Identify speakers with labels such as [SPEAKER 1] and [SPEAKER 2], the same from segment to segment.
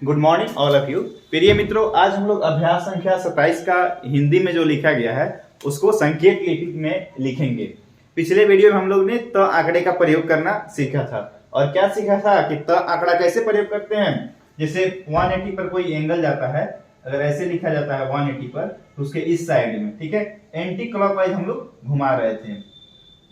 [SPEAKER 1] Good morning all of you. प्रिय मित्रों, आज हम लोग अभ्यास संख्या 27 का हिंदी में जो लिखा गया है उसको संकेत लिपि में लिखेंगे। पिछले वीडियो में हम लोग ने त आंकड़े का प्रयोग करना सीखा था। और क्या सीखा था कि त आंकड़ा कैसे प्रयोग करते हैं। जैसे 180 पर कोई एंगल जाता है, अगर ऐसे लिखा जाता है 180 पर, तो उसके इस साइड में, ठीक है, एंटी क्लॉकवाइज हम लोग घुमा रहे थे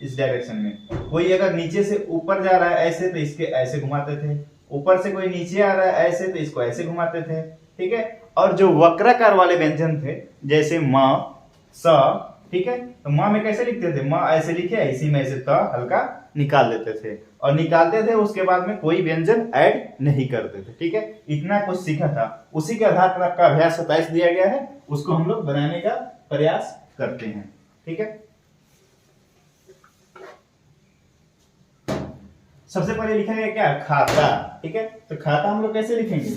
[SPEAKER 1] इस डायरेक्शन में। कोई अगर नीचे से ऊपर जा रहा है ऐसे, तो इसके ऐसे घुमाते थे। ऊपर से कोई नीचे आ रहा है ऐसे, तो इसको ऐसे घुमाते थे, ठीक है। और जो वक्राकार वाले व्यंजन थे, जैसे म, स, ठीक है, तो म में कैसे लिखते थे, म ऐसे लिखे, इसी में ऐसे त हल्का निकाल देते थे, और निकालते थे उसके बाद में कोई व्यंजन ऐड नहीं करते थे, ठीक है। इतना कुछ सीखा था, उसी के आधार पर आपका अभ्यास 27 दिया गया है, उसको हम लोग बनाने का प्रयास करते हैं, ठीक है। सबसे पहले लिखेंगे क्या, खाता, ठीक है। तो खाता हम लोग कैसे लिखेंगे,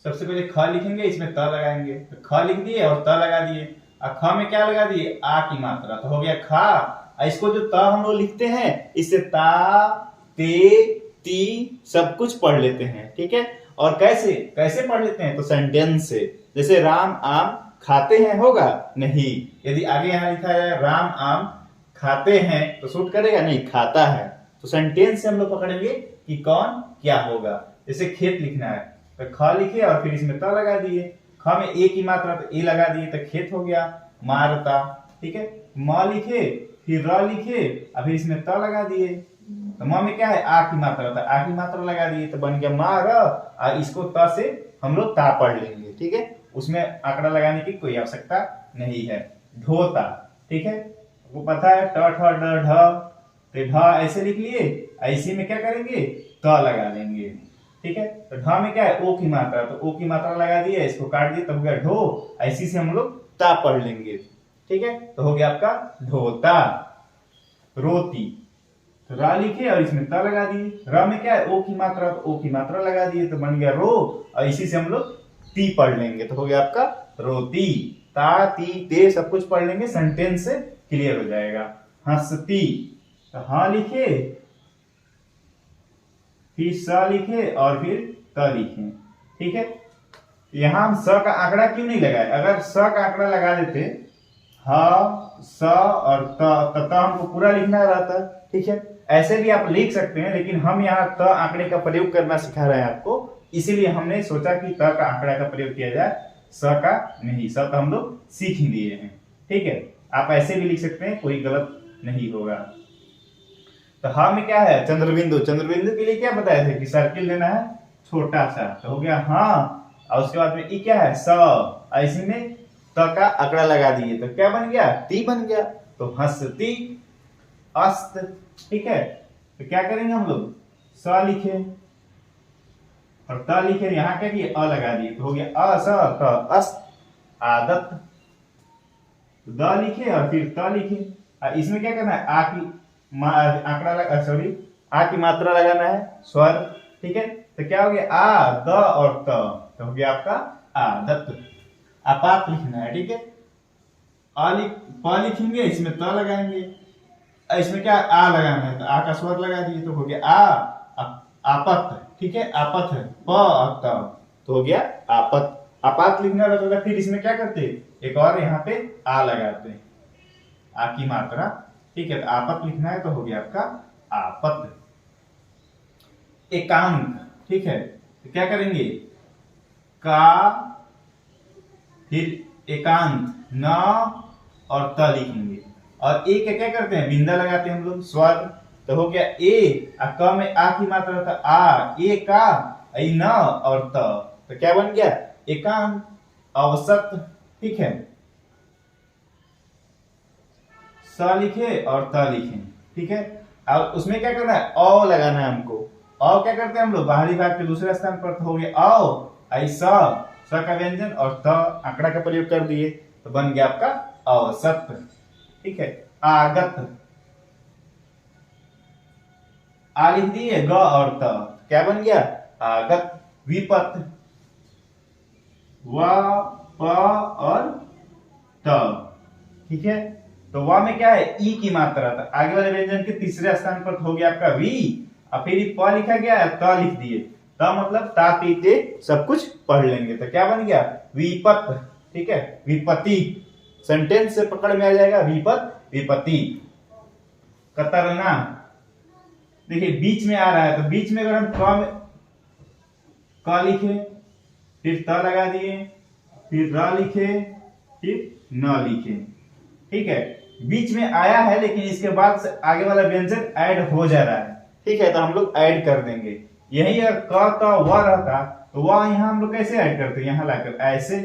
[SPEAKER 1] सबसे पहले ख लिखेंगे, इसमें त लगाएंगे, तो ख लिख दिए और त लगा दिए। और ख में क्या लगा दिए, आ की मात्रा, तो हो गया खा। और इसको जो त हम लोग लिखते हैं, इससे ता, ते, ती सब कुछ पढ़ लेते हैं, ठीक है। और कैसे कैसे पढ़ लेते हैं, तो सेंटेंस से। जैसे राम आम खाते हैं, होगा नहीं। यदि आगे यहां लिखा है राम आम खाते हैं, तो सूट करेगा नहीं, खाता है। तो सेंटेंस से हम लोग पकड़ेंगे कि कौन क्या होगा। जैसे खेत लिखना है, तो ख लिखे और फिर इसमें त लगा दिए। ख में ए की मात्रा, तो ए लगा दिए, तो खेत हो गया, मारता, ठीक है। म लिखे, फिर र लिखे, अभी इसमें त लगा दिए। तो म में क्या है, आ की मात्रा, तो आ की मात्रा लगा दिए, तो बन गया मार। और इसको त से हम लोग ता पढ़ लेंगे, ठीक है। उसमें आंकड़ा लगाने की कोई आवश्यकता नहीं है। ढोता, ठीक है, वो पता है, ट ठ ड ढ, तो ढ ऐसे लिख लिए, ऐसे में क्या करेंगे, त लगा लेंगे, ठीक है। तो ढ में क्या है, ओ की मात्रा, तो ओ की मात्रा लगा दिए, इसको काट दिए, तब हो गया ढो। ऐसी से हम लोग ता पढ़ लेंगे, ठीक है। तो हो गया आपका ढोता। रोती, तो रा लिखे और इसमें त लगा दिए। र में क्या है, ओ की मात्रा, तो ओ की मात्रा लगा दिए, तो बन गया रो। और इसी से हम लोग ती पढ़ लेंगे, तो हो गया आपका रोती। ता, ती, ते सब कुछ पढ़ लेंगे, सेंटेंस से क्लियर हो जाएगा। हंसती, तो हाँ लिखे, फिर स लिखे और फिर त लिखे, ठीक है। यहां हम स का आंकड़ा क्यों नहीं लगाए, अगर स का आंकड़ा लगा देते, ह, स और त हमको पूरा लिखना रहता, ठीक है। ऐसे भी आप लिख सकते हैं, लेकिन हम यहाँ त आंकड़े का प्रयोग करना सिखा रहे हैं आपको, इसीलिए हमने सोचा कि त का आंकड़ा का प्रयोग किया जाए, स का नहीं। स तो हम लोग सीख ही लिए हैं, ठीक है। आप ऐसे भी लिख सकते हैं, कोई गलत नहीं होगा। तो हा में क्या है, चंद्रबिंदु। चंद्रबिंदु के लिए क्या बताए थे कि सर्किल लेना है छोटा सा, तो हो गया हाँ। और उसके बाद में ई क्या है, स। ऐसे में त का आंकड़ा लगा दिए, तो क्या बन गया, ती बन गया। तो हंसती, अस्त, ठीक है। तो क्या करेंगे हम लोग, स लिखे और त लिखे, यहां क्या किए, अ लगा दिए, तो हो गया अ स त अस्त। आदत, द लिखे और फिर त लिखे। इसमें क्या करना है, आ की आंकड़ा लगा, सॉरी, आ की मात्रा लगाना है, स्वर, ठीक है। तो क्या हो गया, आ, द और त, तो हो गया आपका आदत। आपात लिखना है, ठीक है। प लिखेंगे, इसमें त लगाएंगे, इसमें क्या आ लगाना है, तो आ का स्वर लगा दिए, तो हो गया आपत, ठीक है। आपत है, प और त, तो हो गया आपत। आपात लिखना रहता था, फिर इसमें क्या करते, एक और यहाँ पे आ लगाते, आ की मात्रा, ठीक है। तो आपत लिखना है, तो हो गया आपका आपत। एकांक, ठीक है। तो क्या करेंगे, का, फिर एकांत, न और त लिखेंगे, और ए क्या करते हैं, बिंदा लगाते हैं हम लोग, स्वर, तो हो गया ए। क में आ की मात्रा था, आ, ए का, न और त, तो क्या बन गया, एकांक। औसत, ठीक है, स लिखे और त लिखे, ठीक है। अब उसमें क्या करना है, औ लगाना है हमको। औ क्या करते हैं हम लोग, बाहरी भाग के दूसरे स्थान पर, तो हो गया औ, ऐसा स का व्यंजन और त आंकड़ा का प्रयोग कर दिए, तो बन गया आपका औसत, ठीक है। आगत, आ लिख दिए, ग और त, क्या बन गया, आगत। विपत, व, प और त, ठीक है। तो व में क्या है, ई की मात्रा था, आगे वाले व्यंजन के तीसरे स्थान पर हो गया आपका वी, और फिर प लिखा गया है, त लिख दिए, त मतलब ता ती ते सब कुछ पढ़ लेंगे। तो क्या बन गया? विपत। ठीक है, विपत्ति। सेंटेंस से पकड़ में आ जाएगा, विपत विपत्ति। कतरना, देखिए बीच में आ रहा है, तो बीच में अगर हम क लिखे, फिर त लगा दिए, फिर र लिखे, फिर न लिखे। ठीक है, बीच में आया है लेकिन इसके बाद से आगे वाला व्यंजन ऐड हो जा रहा है। ठीक है, तो हम लोग ऐड कर देंगे। यही अगर क त व रहता तो वह यहाँ हम लोग कैसे ऐड करते? यहाँ लाकर ऐसे,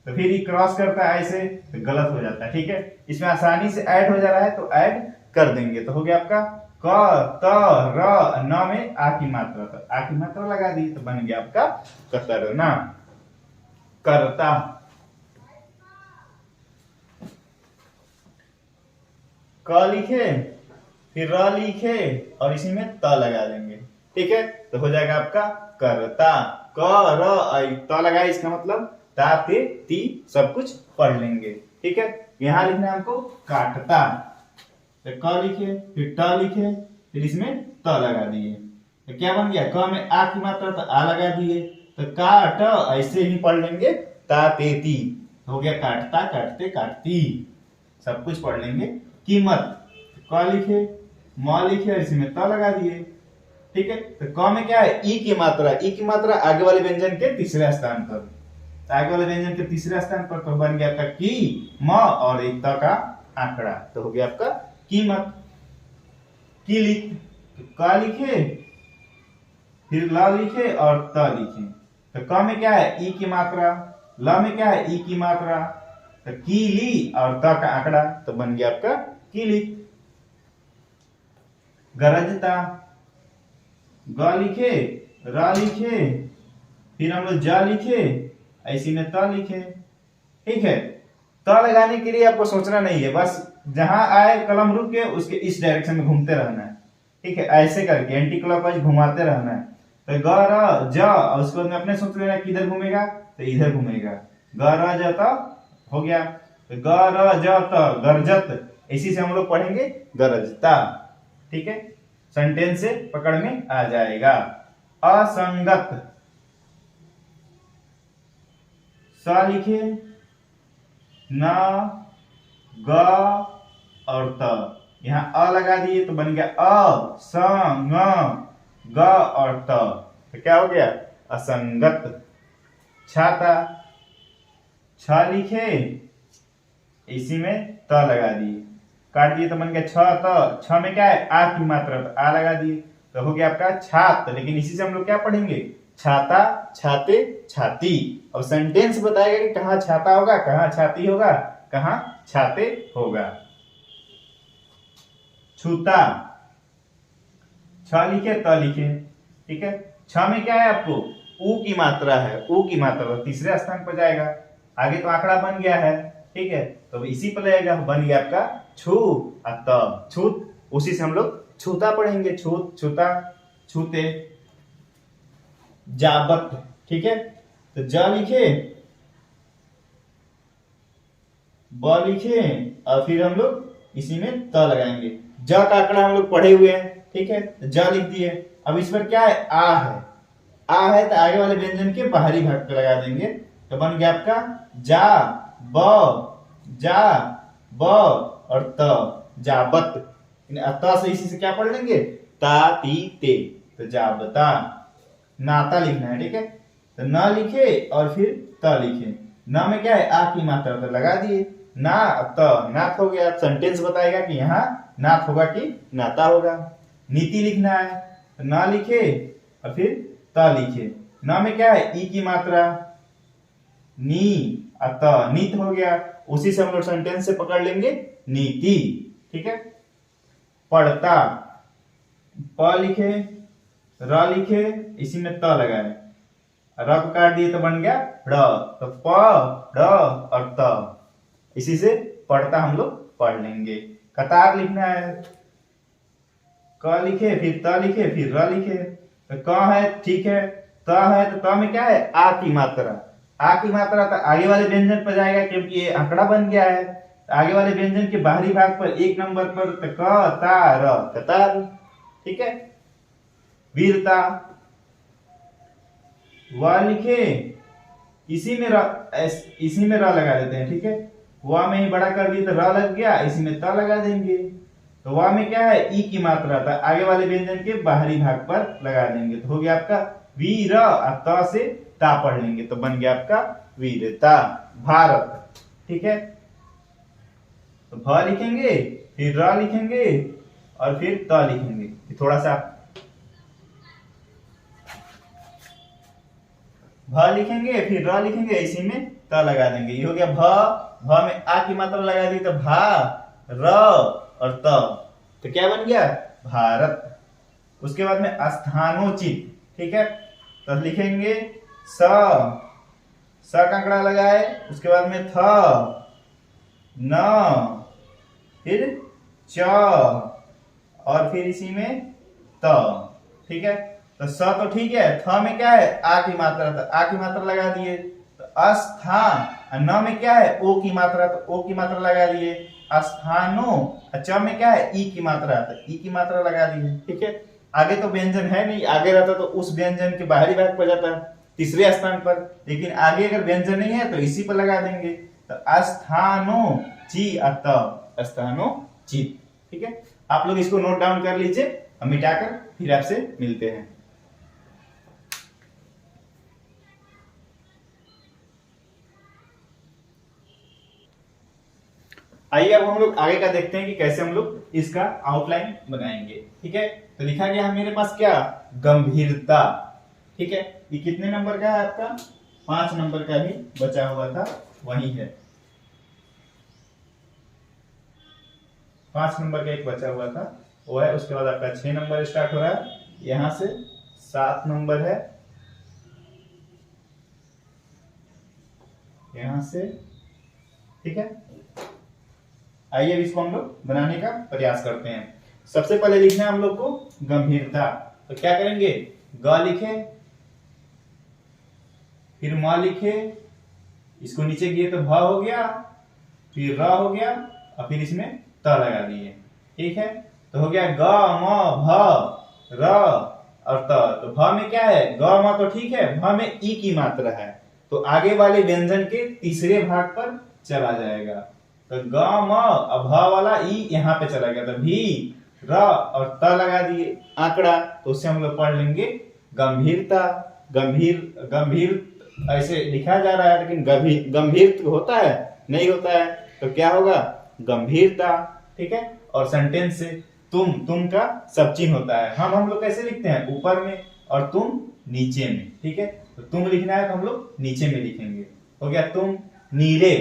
[SPEAKER 1] तो फिर ये क्रॉस करता है ऐसे, तो गलत हो जाता है। ठीक है, इसमें आसानी से ऐड हो जा रहा है तो ऐड कर देंगे। तो हो गया आपका क त र न में आ की मात्रा, तो आ की मात्रा लगा दी तो बन गया आपका कतरना। करता, क लिखे, फिर र लिखे और इसी में त लगा देंगे। ठीक है, तो हो जाएगा आपका करता। क र त लगाए, इसका मतलब ता ते ती सब कुछ पढ़ लेंगे। ठीक है, यहां लिखना है हमको काटता। तो क लिखे, फिर ट लिखे, फिर इसमें त लगा दिए, तो क्या बन गया? क में आ की मात्रा तो आ लगा दिए, तो काट ऐसे ही पढ़ लेंगे, ता ते ती हो गया काटता, काटते, काटती सब कुछ पढ़ लेंगे। कीमत, क लिखे, म लिखे और इसमें त लगा दिए। ठीक है, तो क में क्या है? ई की मात्रा। ई की मात्रा आगे वाले व्यंजन के तीसरे स्थान पर, आगे वाले व्यंजन के तीसरे स्थान पर, तो बन गया आपका की, म और एक त का आंकड़ा, तो हो गया आपका कीमत। किलिक, क लिखे, फिर ल लिखे और त लिखे, तो क में क्या है? ई की मात्रा, ल में क्या है? ई की मात्रा, तो कीली और त का आंकड़ा, तो बन गया आपका किलिक। गरजता, ग लिखे, र लिखे, फिर हम लोग ज लिखे, ऐसी में त लिखे। ठीक है, त लगाने के लिए आपको सोचना नहीं है, बस जहां आए कलम रुक के उसके इस डायरेक्शन में घूमते रहना है। ठीक है, ऐसे करके एंटी क्लॉकवाइज घुमाते रहना है। तो ग र ज, और उसके बाद में अपने सोच लेना किधर घूमेगा, तो इधर घूमेगा। ग र ज त हो गया, तो ग र ज त गरजत, इसी से हम लोग पढ़ेंगे गरजता। ठीक है, सेंटेंस से पकड़ में आ जाएगा। असंगत, स लिखे, न, ग और त, यहाँ अ लगा दिए तो बन गया अ स ng ग और त, तो क्या हो गया? असंगत। छाता, छ लिखे, इसी में त लगा दिए, काट दिए तो बन गया छ त। छ में क्या है? आ की मात्रा, तो आ लगा दिए, तो हो गया आपका छात। लेकिन इसी से हम लोग क्या पढ़ेंगे? छाता, छाते, छाती। अब सेंटेंस बताएगा कि कहाँ छाता होगा, कहाँ छाती होगा, कहाँ छाते होगा। छूता, छ लिखे, त लिखे। ठीक है, छ में क्या है? आपको ऊ की मात्रा है, ऊ की मात्रा तीसरे स्थान पर जाएगा। आगे तो आंकड़ा बन गया है। ठीक है, तो इसी पर लगेगा, बन गया आपका छू त, छूत। उसी से हम लोग छूता पढ़ेंगे, छूत, छूता, छूते। जाबत, ठीक है, तो ज लिखे, ब लिखे और फिर हम लोग इसी में त लगाएंगे। ज का आंकड़ा हम लोग पढ़े हुए हैं। ठीक है, तो ज लिख दिए। अब इस पर क्या है? आ है, आ है तो आगे वाले व्यंजन के बाहरी भाग पे लगा देंगे, तो बन गया आपका जा ब और त, जाबत। त से इसी से क्या पढ़ लेंगे? ता ती ते, तो जाबता। नाता लिखना है। ठीक है, तो न लिखे और फिर त लिखे। न में क्या है? आ की मात्रा, तो लगा दिए, ना त, नाथ हो गया। सेंटेंस बताएगा कि यहाँ नाथ होगा कि नाता होगा। नीति लिखना है, तो न लिखे और फिर त लिखे। न में क्या है? ई की मात्रा, नी अत, नीत हो गया। उसी से हम लोग सेंटेंस से पकड़ लेंगे नीति। ठीक है, पढ़ता, प लिखे, र लिखे, इसी में त लगाए, र को काट दिए तो बन गया ड़, तो प ड और त, इसी से पढ़ता हम लोग पढ़ लेंगे। कतार लिखना है, क लिखे, फिर त लिखे, फिर र लिखे। तो क है, ठीक है, त है, तो त में क्या है? आ की मात्रा, आ की मात्रा तो आगे वाले व्यंजन पर जाएगा, क्योंकि ये आंकड़ा बन गया है। आगे वाले व्यंजन के बाहरी भाग पर एक नंबर पर, तो क ता र, कतार। ठीक है, वीरता। वा लिखे, इसी में र लगा देते हैं, ठीक है। वा में ही बड़ा कर दिए तो र लग गया, इसी में त लगा देंगे। तो वा में क्या है, ई की मात्रा था, आगे वाले व्यंजन के बाहरी भाग पर लगा देंगे तो हो गया आपका वीर, त से ता पढ़ लेंगे तो बन गया आपका वीरता, भारत, ठीक है। तो भ लिखेंगे, फिर र लिखेंगे और फिर त लिखेंगे। थोड़ा सा भ लिखेंगे, फिर र लिखेंगे, इसी में त लगा देंगे। ये हो गया भ में आ की मात्रा लगा दी तो भा, र और त, तो क्या बन गया, भारत। उसके बाद में स्थानोचित, ठीक है। तो लिखेंगे स का आंकड़ा लगाए, उसके बाद में थ, न, फिर च और फिर इसी में त, ठीक है। तो स तो ठीक है, थ में क्या है, आ की मात्रा, तो आ की मात्रा लगा दिए। तो अस्थान, न में क्या है, ओ की मात्रा, तो ओ की मात्रा लगा दिए। स्थानो, च में क्या है, ई की मात्रा, तो ई की मात्रा लगा दिए, ठीक है। आगे तो व्यंजन है नहीं, आगे रहता तो उस व्यंजन के बाहरी भाग पर जाता तीसरे स्थान पर, लेकिन आगे अगर व्यंजन नहीं है तो इसी पर लगा देंगे। तो स्थानो ची अत, स्थानो चित, ठीक है। आप लोग इसको नोट डाउन कर लीजिए, हम मिटाकर फिर आपसे मिलते हैं। आइए अब हम लोग आगे का देखते हैं कि कैसे हम लोग इसका आउटलाइन बनाएंगे, ठीक है। तो लिखा गया मेरे पास क्या, गंभीरता, ठीक है। ये कितने नंबर का है आपका, 5 नंबर का ही बचा हुआ था, वही है 5 नंबर का एक बचा हुआ था वो है। उसके बाद आपका 6 नंबर स्टार्ट हो रहा है, यहां से 7 नंबर है, यहां से, ठीक है। आइए अब इसको हम लोग बनाने का प्रयास करते हैं। सबसे पहले लिखना है हम लोग को गंभीरता, तो क्या करेंगे, ग लिखे, फिर म लिखे, इसको नीचे किए तो भ हो गया, फिर र हो गया और फिर इसमें त लगा दिए, ठीक है। तो हो गया ग म भ र और त। तो भ में क्या है, ग म तो ठीक है, भ में ई की मात्रा है, तो आगे वाले व्यंजन के तीसरे भाग पर चला जाएगा। तो ग म और भ वाला ई यहाँ पे चला गया, तो भी र और त लगा दिए आंकड़ा, तो उससे हम लोग पढ़ लेंगे गंभीरता। गंभीर ऐसे लिखा जा रहा है, लेकिन गंभीर होता है, नहीं होता है, तो क्या होगा, गंभीरता, ठीक है। और सेंटेंस से तुम का सब चिन्ह होता है। हम लोग कैसे लिखते हैं, ऊपर में और तुम नीचे में, ठीक है। तो तुम लिखना है तो हम लोग नीचे में लिखेंगे। हो गया तुम नीले,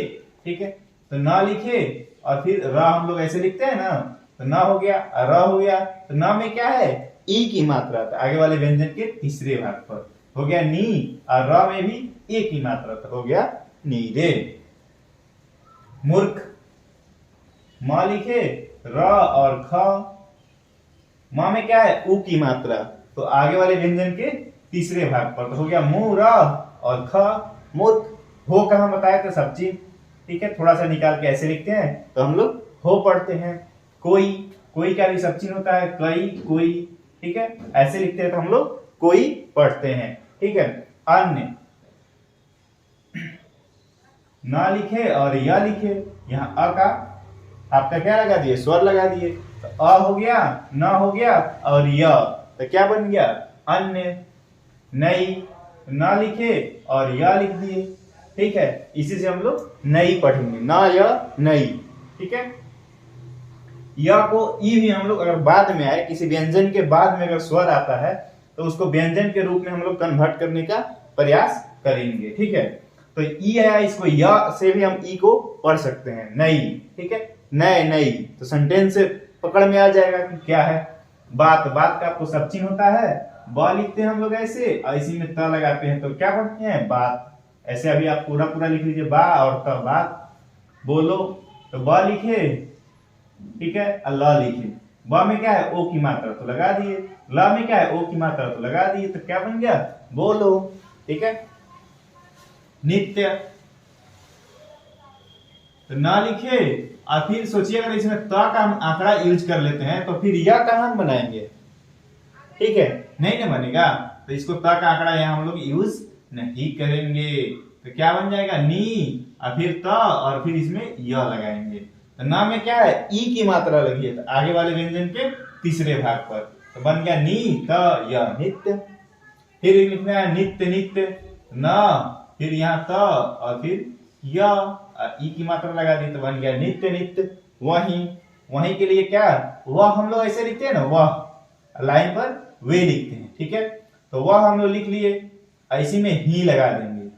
[SPEAKER 1] ठीक है। तो न लिखे और फिर र हम लोग ऐसे लिखते हैं ना, तो न हो गया, र हो गया, तो न में क्या है, ई की मात्रा, तो आगे वाले व्यंजन के तीसरे भाग पर हो गया नी, और र में भी ए की मात्रा, तो हो गया नीले। मूर्ख, म लिखे, र और ख, म में क्या है, उ की मात्रा, तो आगे वाले व्यंजन के तीसरे भाग पर, तो हो गया मु र और ख, मूर्ख। हो कहा बताया तो सब चीज, ठीक है। थोड़ा सा निकाल के ऐसे लिखते हैं तो हम लोग हो पढ़ते हैं। कोई का भी सब चिन्ह होता है, कई, कोई, ठीक है, ऐसे लिखते हैं तो हम लोग कोई पढ़ते हैं, ठीक है। अन्य, ना लिखे और या लिखे, यहाँ अ का आपका क्या लगा दिए, स्वर लगा दिए, तो अ हो गया, न हो गया और य, तो क्या बन गया, अन्य। नई, ना लिखे और या लिख दिए, ठीक है। इसी से हम लोग नई पढ़ेंगे, ना या नई, ठीक है। या को ई भी हम लोग अगर बाद में आए, किसी व्यंजन के बाद में अगर स्वर आता है तो उसको व्यंजन के रूप में हम लोग कन्वर्ट करने का प्रयास करेंगे, ठीक है। तो ई आया, इसको या से भी हम ई को पढ़ सकते हैं, नई, ठीक है। नए, नई, तो सेंटेंस से पकड़ में आ जाएगा कि क्या है, बात का आपको सब चिन्ह होता है, ब लिखते हैं हम लोग ऐसे और इसी में त लगाते हैं, तो क्या पढ़ते हैं, बात। ऐसे अभी आप पूरा लिख लीजिए, बा और त, बात, बोलो। तो ब लिखे, ठीक है, और ल लिखे, ब में क्या है, ओ की मात्रा, तो लगा दिए, ल में क्या है, ओ की मात्रा, तो लगा दिए, तो क्या बन गया, बोलो, ठीक है। नित्य, तो ना लिखे और फिर सोचिए अगर इसमें त का हम आंकड़ा यूज कर लेते हैं तो फिर यह का हम बनाएंगे, ठीक है। नहीं ना बनेगा, तो इसको त का आंकड़ा यहाँ हम लोग यूज नहीं करेंगे। तो क्या बन जाएगा, नी और फिर त और फिर इसमें य लगाएंगे। तो न में क्या है, ई की मात्रा लगी है, तो आगे वाले व्यंजन के तीसरे भाग पर, तो बन गया नी त य नित्य। फिर लिखना है नित्य नित्य न, फिर यहाँ त और फिर य और ई की मात्रा लगा दी, तो बन गया नित्य नित्य। वही वही के लिए क्या, वह हम लोग ऐसे लिखते हैं ना, वह लाइन पर वे लिखते हैं, ठीक है। तो वह हम लोग लिख लिए, इसी में ही लगा देंगे,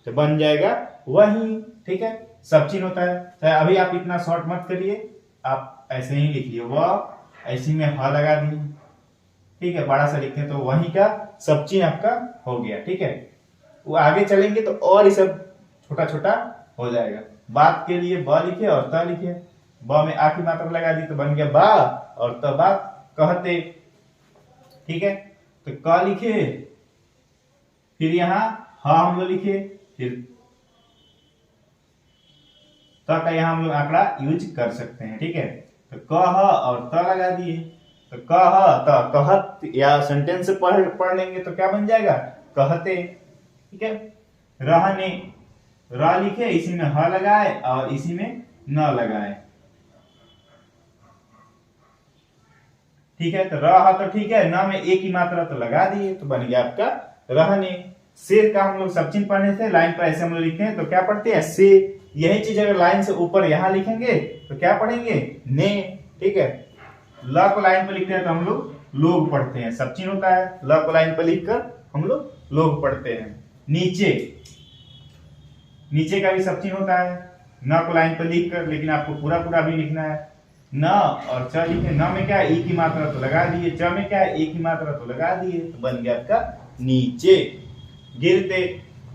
[SPEAKER 1] तो बन जाएगा वही, ठीक है। सब चिन्ह होता है, तो अभी आप इतना शॉर्ट मत करिए, आप ऐसे ही लिखिए, वह ऐसी में ह लगा दिए, ठीक है, बड़ा सा लिखते हैं, तो वही का सब चिन्ह आपका हो गया, ठीक है। वो आगे चलेंगे तो और ये सब छोटा छोटा हो जाएगा। बात के लिए ब लिखे और त लिखे, ब में आ की मात्रा लगा दी, तो बन गया बा और त बात कहते, ठीक है। तो क लिखे, फिर यहाँ ह हम लोग लिखे, फिर त का यहाँ हम लोग आंकड़ा यूज कर सकते हैं, ठीक है। तो कह और त लगा दिए, तो कह त कहत या सेंटेंस पढ़ लेंगे तो क्या बन जाएगा, कहते, ठीक है। रहने, र लिखे, इसी में ह लगाए और इसी में न लगाए, ठीक है। तो रह तो ठीक है, न में एक ही मात्रा तो लगा दिए, तो बन गया आपका रहने। शेर का हम लोग सब चिन्ह पढ़ने थे, लाइन पर ऐसे हम लोग लिखते हैं, तो क्या पढ़ते हैं, से। यही चीज अगर लाइन से ऊपर यहां लिखेंगे तो क्या पढ़ेंगे, ने, ठीक है। ल को लाइन पर लिखते हैं तो हम लोग पढ़ते हैं, सब चिन्ह होता है, ल को लाइन पर लिखकर हम लोग पढ़ते हैं। नीचे, नीचे का भी सब चिन्ह होता है, न को लाइन पर लिखकर, लेकिन आपको पूरा पूरा भी लिखना है। न और च लिखे, न में क्या है, ई की मात्रा तो लगा दिए, च में क्या है, ए की मात्रा तो लगा दिए, तो बन गया आपका नीचे। गिरते,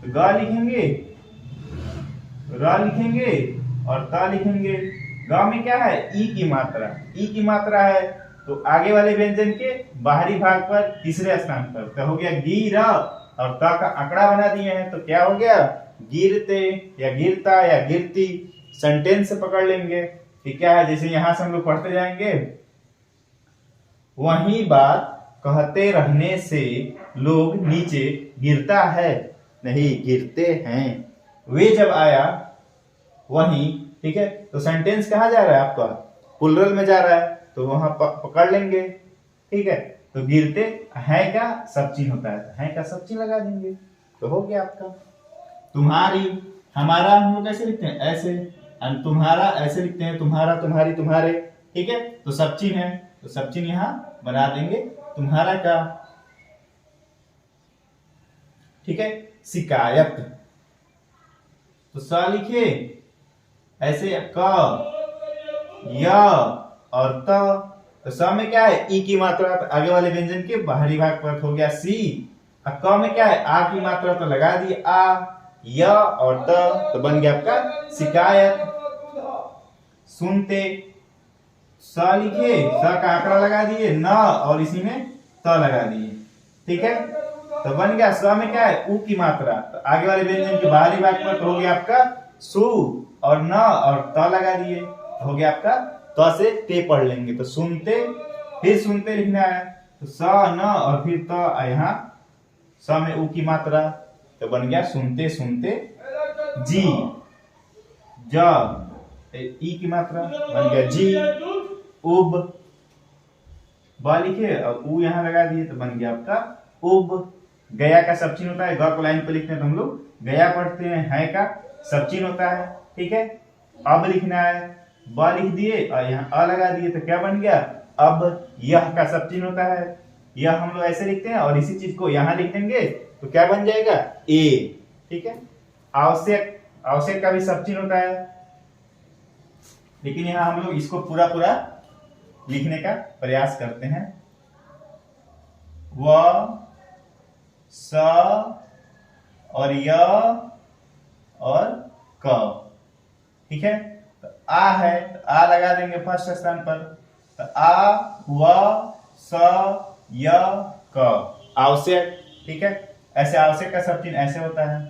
[SPEAKER 1] तो ग लिखेंगे, र लिखेंगे और त लिखेंगे। ग में क्या है, ई की मात्रा, ई की मात्रा है, तो आगे वाले व्यंजन के बाहरी भाग पर तीसरे स्थान पर, तो हो गया गिर, और त का आंकड़ा बना दिए हैं, तो क्या हो गया, गिरते या गिरता या गिरती। सेंटेंस से पकड़ लेंगे कि क्या है, जैसे यहां से हम लोग पढ़ते जाएंगे, वही बात कहते रहने से लोग नीचे गिरता है, नहीं गिरते हैं। वे जब आया वही, ठीक है। तो सेंटेंस कहाँ जा रहा है आपका, प्लुरल में जा रहा है, तो वहां पकड़ लेंगे, ठीक है। तो गिरते हैं का सब चिन्ह होता है, तो हैं का सब चिन्ह लगा देंगे, तो हो गया आपका। तुम्हारी, हमारा हम लोग कैसे लिखते हैं, ऐसे, तुम्हारा ऐसे लिखते हैं, तुम्हारा, तुम्हारी, तुम्हारे, ठीक है। तो सब चिन्ह है, तो सब चिन्ह यहां बना देंगे तुम्हारा का, ठीक है। शिकायत, तो स लिखे ऐसे, क, य और त, तो स में क्या है, ई की मात्रा, तो आगे वाले व्यंजन के बाहरी भाग पर हो गया सी। और क में क्या है, आ की मात्रा तो लगा दी, आ, य और त, तो बन गया आपका शिकायत। सुनते, स लिखे, स का आंकड़ा लगा दिए, न और इसी में त लगा दिए, ठीक है। तो बन गया, स में क्या है, उ की मात्रा, तो आगे वाले व्यंजन के बाहरी भाग पर तो हो गया आपका सु, और न और त लगा दिए, तो हो गया आपका त से ते पढ़ लेंगे, तो सुनते, फिर सुनते लिखना है, तो स, न और फिर त, यहाँ स में उ की मात्रा, तो बन गया सुनते सुनते जी। ज, ई की मात्रा, बन गया जी। उब, ब लिखे और उ यहाँ लगा दिए, तो बन गया आपका उब। गया का सब चिन्ह होता है, ग को लाइन पर लिखते हैं तो हम लोग गया पढ़ते हैं, है का सब चिन्ह होता है, ठीक है। अब लिखना है, ब लिख दिए और यहाँ अ लगा दिए, तो क्या बन गया, अब। यह का सब चिन्ह होता है, यह हम लोग ऐसे लिखते हैं, और इसी चीज को यहाँ लिख देंगे तो क्या बन जाएगा, ए, ठीक है। आवश्यक, आवश्यक का भी सब चिन्ह होता है, लेकिन यहाँ हम लोग इसको पूरा पूरा लिखने का प्रयास करते हैं। व, स और य और क, ठीक है। तो आ है, तो आ लगा देंगे फर्स्ट स्थान पर, तो आ, व, स, य, क, आवश्यक, ठीक है। ऐसे आवश्यक का सब चिन्ह ऐसे होता है,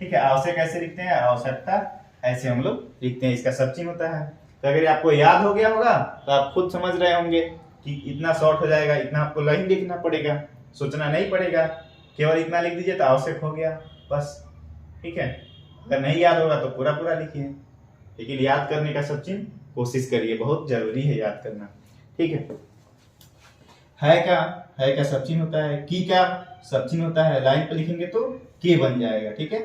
[SPEAKER 1] ठीक है। आवश्यक ऐसे लिखते हैं, आवश्यकता ऐसे हम लोग लिखते हैं, इसका सब चिन्ह होता है। तो अगर आपको याद हो गया होगा तो आप खुद समझ रहे होंगे कि इतना शॉर्ट हो जाएगा, इतना आपको नहीं लिखना पड़ेगा, सोचना नहीं पड़ेगा, केवल इतना लिख दीजिए तो आवश्यक हो गया बस। ठीक है, अगर नहीं याद होगा तो पूरा पूरा लिखिए, लेकिन याद करने का सब चीज कोशिश करिए, बहुत जरूरी है याद करना। ठीक है का सब चिन्ह होता है, की का सब चिन्ह होता है, लाइन पे लिखेंगे तो के बन जाएगा। ठीक है,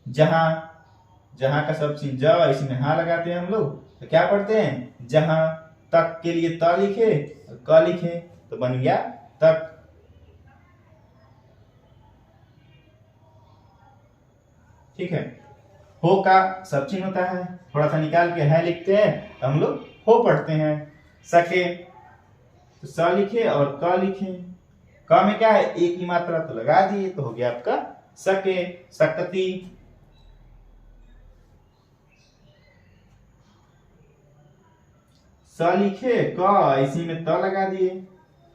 [SPEAKER 1] जहां का सब चिन्ह ज, इसमें हाँ लगाते हैं हम लोग, तो क्या पढ़ते हैं, जहां तक के लिए त लिखे और क लिखे तो बन गया तक। ठीक है, हो का सब चिन्ह होता है, थोड़ा सा निकाल के है लिखते हैं तो हम लोग हो पढ़ते हैं। सके तो स लिखे और क लिखे, क में क्या है, एक ही मात्रा तो लगा दिए तो हो गया आपका सके। सकती, स लिखे क इसी में त लगा दिए।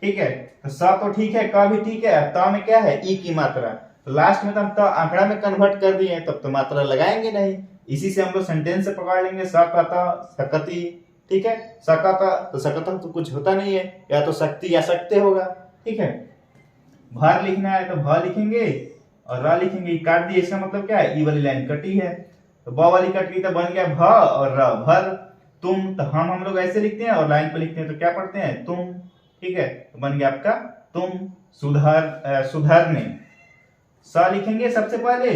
[SPEAKER 1] ठीक है, तो स तो ठीक है, क भी ठीक है, त में क्या है, ई की मात्रा, तो लास्ट में तो हम त आंकड़ा में कन्वर्ट कर दिए, तब तो मात्रा लगाएंगे नहीं, इसी से हम लोग सेंटेंस से पकड़ लेंगे। सकता, सकती। ठीक है, सकता तो सकता तो कुछ होता नहीं है, या तो शक्ति या सकते होगा। ठीक है, भर लिखना है तो भ लिखेंगे और र लिखेंगे, काट दिए, इसका मतलब क्या है, ई वाली लाइन कटी है, तो ब वाली कट गई तो बन गया भ और र, भर। तुम तो हम लोग ऐसे लिखते हैं और लाइन पे लिखते हैं तो क्या पढ़ते हैं, तुम। ठीक है, तो बन गया आपका तुम। सुधरने, स लिखेंगे सबसे पहले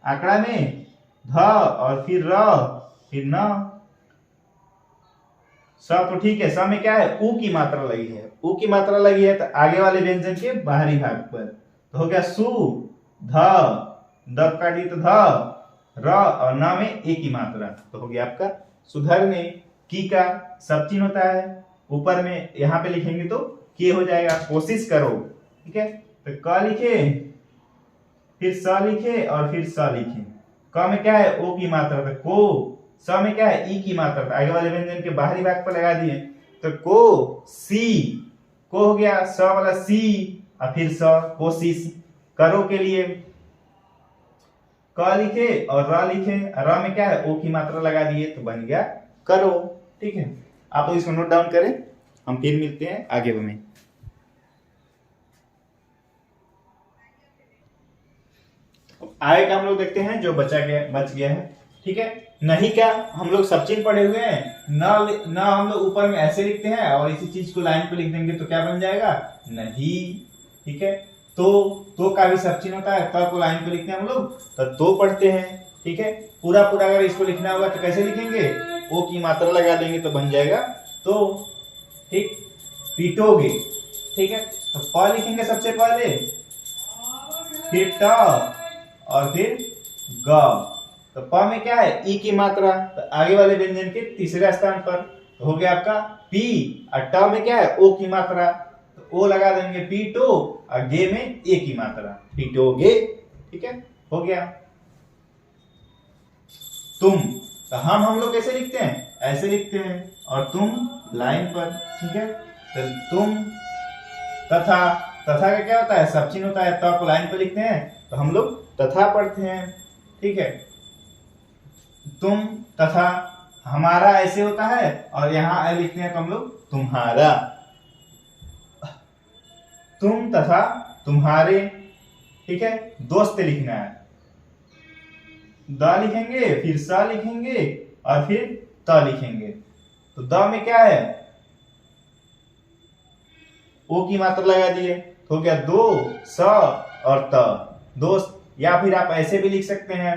[SPEAKER 1] आंकड़ा में, ध और फिर र, फिर न। स तो ठीक है, स में क्या है, ऊ की मात्रा लगी है, ऊ की मात्रा लगी है तो आगे वाले व्यंजन के बाहरी भाग पर, तो हो गया सु, ध, द काटी तो ध, र और न में एक की मात्रा, तो हो गया आपका सुधरने। की का सब चिन्ह होता है, ऊपर में यहाँ पे लिखेंगे तो के हो जाएगा, कोशिश करो। ठीक है, तो क लिखे, फिर स लिखे और फिर स लिखे, क में क्या है, ओ की मात्रा, तो को। स में क्या है, ई की मात्रा, तो आगे वाले व्यंजन के बाहरी भाग पर लगा दिए, तो को सी, को हो गया स वाला सी और फिर स, कोशिश। करो के लिए क लिखे और र लिखे, र में क्या है, ओ की मात्रा लगा दिए तो बन गया करो। ठीक है, आप लोग इसको नोट डाउन करें, हम फिर मिलते हैं आगे में। आगे का हम लोग देखते हैं जो बच गया है। ठीक है, नहीं का हम लोग सब चिन्ह पढ़े हुए हैं, न हम लोग ऊपर में ऐसे लिखते हैं और इसी चीज को लाइन पे लिख देंगे तो क्या बन जाएगा, नहीं। ठीक है, तो का भी सब चिन्ह होता है, त को लाइन पे लिखते हैं हम लोग तो पढ़ते हैं। ठीक है, पूरा अगर इसको लिखना होगा तो कैसे लिखेंगे, ओ की मात्रा लगा देंगे तो बन जाएगा तो। ठीक, पीटोगे। ठीक है, तो प लिखेंगे सबसे पहले, फिर ट और फिर ग, तो प में क्या है, ई की मात्रा, तो आगे वाले व्यंजन के तीसरे स्थान पर, तो हो गया आपका पी, और ट में क्या है, ओ की मात्रा, तो ओ लगा देंगे पीटो, और गे में ए की मात्रा, पीटोगे। ठीक है, हो गया। तुम, तो हम लोग कैसे लिखते हैं, ऐसे लिखते हैं और तुम लाइन पर। ठीक है, तो तुम। तथा का क्या होता है, सब चिन्ह होता है, तो को लाइन पर लिखते हैं तो हम लोग तथा पढ़ते हैं। ठीक है, तुम तथा, हमारा ऐसे होता है और यहाँ लिखते हैं तो हम लोग तुम्हारा। तुम तथा तुम्हारे। ठीक है, दोस्त लिखना है, द लिखेंगे फिर स लिखेंगे और फिर त लिखेंगे, तो द में क्या है, ओ की मात्रा लगा दिए तो हो गया दो, स और त, दोस्त। या फिर आप ऐसे भी लिख सकते हैं,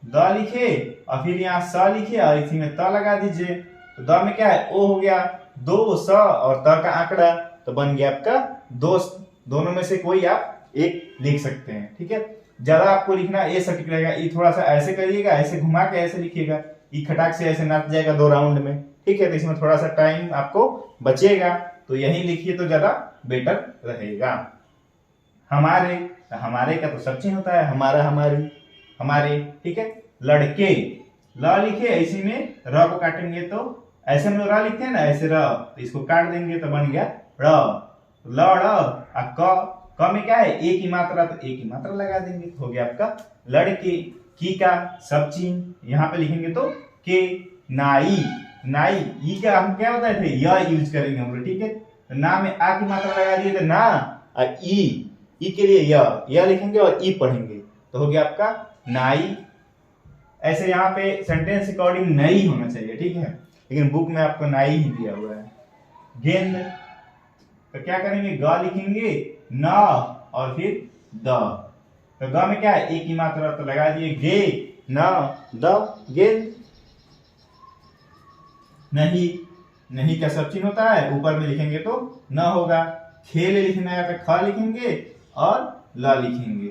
[SPEAKER 1] द लिखे और फिर यहाँ स लिखे और इसी में त लगा दीजिए, तो द में क्या है, ओ हो गया दो, स और त का आंकड़ा, तो बन गया आपका दोस्त। दोनों में से कोई आप एक लिख सकते हैं। ठीक है, ज्यादा आपको लिखना ए सटीक रहेगा, ये थोड़ा सा ऐसे करिएगा, ऐसे घुमा के ऐसे लिखिएगा, ये खटाक से ऐसे नाच जाएगा 2 राउंड में। ठीक है, तो इसमें थोड़ा सा टाइम आपको बचेगा, तो यही लिखिए तो ज्यादा बेटर रहेगा। हमारे का तो सब चीज होता है, हमारा, हमारी, हमारे। ठीक है, लड़के, ल लिखे, इसी में र को काटेंगे तो ऐसे हम लोग र लिखते हैं ना, ऐसे र, तो इसको काट देंगे तो बन गया र। ल क, क में क्या है, ए की मात्रा, तो ए की मात्रा लगा देंगे तो हो गया आपका लड़के। की का सब चिन्ह यहाँ पे लिखेंगे तो के। नाई, नाई, ई क्या हम क्या बताए थे, य यूज करेंगे हम लोग, ठीक है। तो ना में आ की मात्रा लगा दिए तो ना, और ई के लिए य लिखेंगे और ई पढ़ेंगे, तो हो गया आपका नाई। ऐसे यहाँ पे सेंटेंस अकॉर्डिंग नई होना चाहिए, ठीक है, लेकिन बुक में आपको नाई ही दिया हुआ है। गेंद, तो क्या करेंगे, ग लिखेंगे न और फिर द, तो ग में क्या है, एक ही मात्रा, तो लगा दिए गे न द, गेंद। नहीं, नहीं का सब चिन्ह होता है, ऊपर में लिखेंगे तो न होगा। खेल लिखना है तो ख लिखेंगे और ल लिखेंगे।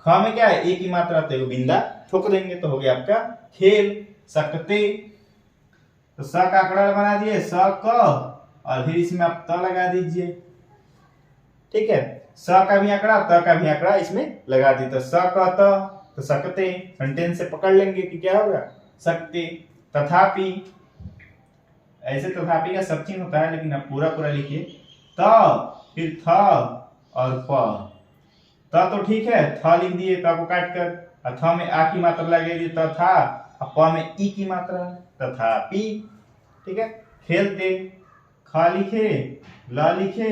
[SPEAKER 1] ख में क्या है, एक ही मात्रा, तो बिंदा ठोक देंगे, तो हो गया आपका खेल। सकते, तो स का आंकड़ा बना दिए, स क, और फिर इसमें आप त लगा दीजिए, ठीक है। स का भी आंकड़ा, त का भी आंकड़ा इसमें लगा दी, तो स क त, तो सकते, सेंटेंस से पकड़ लेंगे कि क्या होगा, सकते। तथापि, ऐसे तथापि का सब चिन्ह होता है, लेकिन आप पूरा पूरा लिखिए, त फिर थ और प, त तो ठीक है, थ लिख दिए, त को काट कर, और थ में आ की मात्रा लगा दी, त था, और प में ई की मात्रा, तथापि, ठीक है। खेलते, ख लिखे, ल लिखे,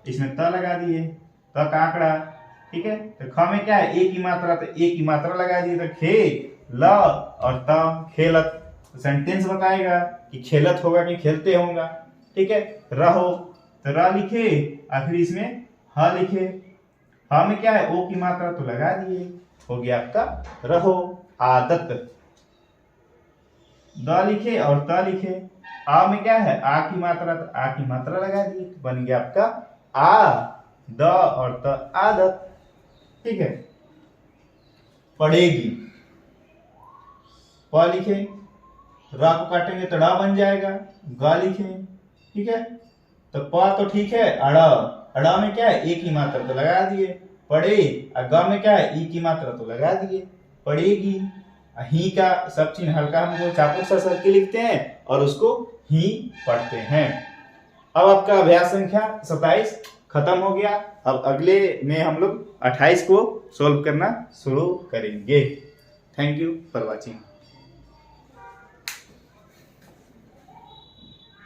[SPEAKER 1] इसमें त लगा दिए, त का आंकड़ा, ठीक है। तो ख में क्या है, एक ही मात्रा, तो एक ही मात्रा लगा दिए, तो खे ल और त, खेलत। तो सेंटेंस बताएगा कि खेलत होगा कि खेलते होगा, ठीक है। रहो, तो र लिखे, आखिर इसमें ह लिखे, ह में क्या है, ओ की मात्रा, तो लगा दिए, हो गया आपका रहो। आदत, द लिखे और त लिखे, आ में क्या है, आ की मात्रा, तो आ की मात्रा लगा दिए, तो बन गया आपका आ, द और त, आदत, ठीक है। पढ़ेगी, प लिखे, र को काटेंगे तो ड़ बन जाएगा, ग लिखे, ठीक है। तो प तो ठीक है, अड़ में क्या है, एक ही मात्रा, तो लगा दिए, पढ़े, और ग में क्या है, ई की मात्रा, तो लगा दिए, पढ़ेगी। ही का सब चिन्ह हल्का हम चापू सा करके लिखते हैं और उसको ही पढ़ते हैं। अब आपका अभ्यास संख्या 27 खत्म हो गया। अब अगले में हम लोग 28 को सोल्व करना शुरू करेंगे। Thank you for watching.